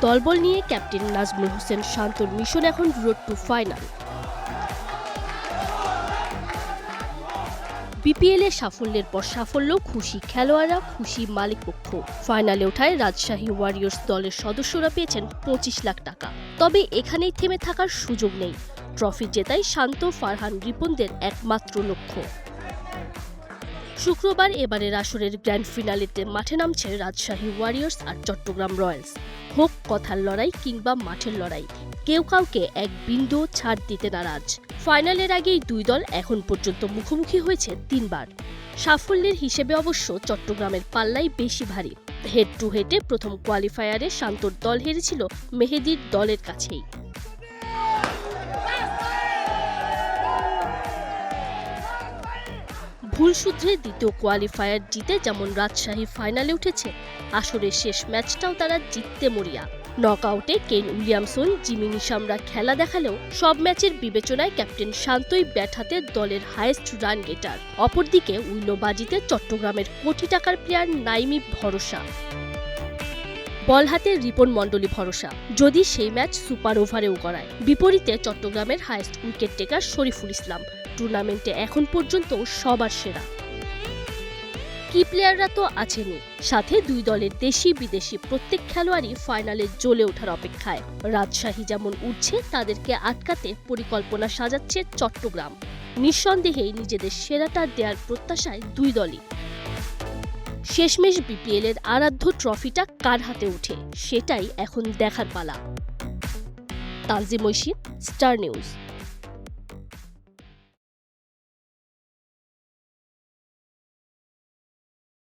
দলবল নিয়ে ক্যাপ্টেন নাজমুল হোসেন শান্তর মিশন এখন রোড টু ফাইনাল। বিপিএল এর সাফল্যের পর সাফল্য, খুশি খেলোয়াড়রা, খুশি মালিকপক্ষ। ফাইনালে ওঠায় রাজশাহী ওয়ারিয়র্স দলের সদস্যরা পেয়েছেন 25 লাখ টাকা। তবে এখানেই থেমে থাকার সুযোগ নেই। ট্রফি জেতাই শান্ত, ফারহান, রিপনদের একমাত্র লক্ষ্য। শুক্রবার এবারের আসরের গ্র্যান্ড ফিনালেতে মাঠে নামছে রাজশাহী ওয়ারিয়র্স আর চট্টগ্রাম রয়্যালস। হোক কথার লড়াই কিংবা মাঠের লড়াই, কেউ কাউকে এক বিন্দু ছাড় দিতে নারাজ। ফাইনালের আগেই দুই দল এখন পর্যন্ত মুখোমুখি হয়েছে 3 বার। সাফল্যের হিসেবে অবশ্য চট্টগ্রামের পাল্লাই বেশি ভারী। হেড টু হেডে প্রথম কোয়ালিফায়ারে শান্তর দল হেরেছিল মেহেদীর দলের কাছেই। ভুল শুধরে দ্বিতীয় কোয়ালিফায়ার জিতে যেমন রাজশাহী ফাইনালে উঠেছে, আসরের শেষ ম্যাচটাও তারা জিততে মরিয়া। নকআউটে কেন উইলিয়ামসন, জিমি নিশামরা খেলা দেখালেও সব ম্যাচের বিবেচনায় ক্যাপ্টেন শান্তই ব্যাট হাতে দলের হাইয়েস্ট রান গেটার। অপরদিকে উইলো বাজিতে চট্টগ্রামের কোটি টাকার প্লেয়ার নাইমি ভরসা, বল হাতে রিপন মণ্ডলী ভরসা, যদি সেই ম্যাচ সুপার ওভারেও গড়ায়। বিপরীতে চট্টগ্রামের highest wicket taker Shariful Islam টুর্নামেন্টে এখন পর্যন্ত সবার সেরা। কি প্লেয়াররা তো আছেনই, সাথে দুই দলের দেশি বিদেশি প্রত্যেক খেলোয়াড়ই ফাইনালে জ্বলে ওঠার অপেক্ষায়। রাজশাহী যেমন উঠছে, তাদেরকে আটকাতে পরিকল্পনা সাজাচ্ছে চট্টগ্রাম। নিঃসন্দেহেই নিজেদের সেরাটা দেওয়ার প্রত্যাশায় দুই দলই। শেষমেশ বিপিএল এর আরাধ্য ট্রফিটা কার হাতে ওঠে, সেটাই এখন দেখার পালা। Tanzim Oishi, star news.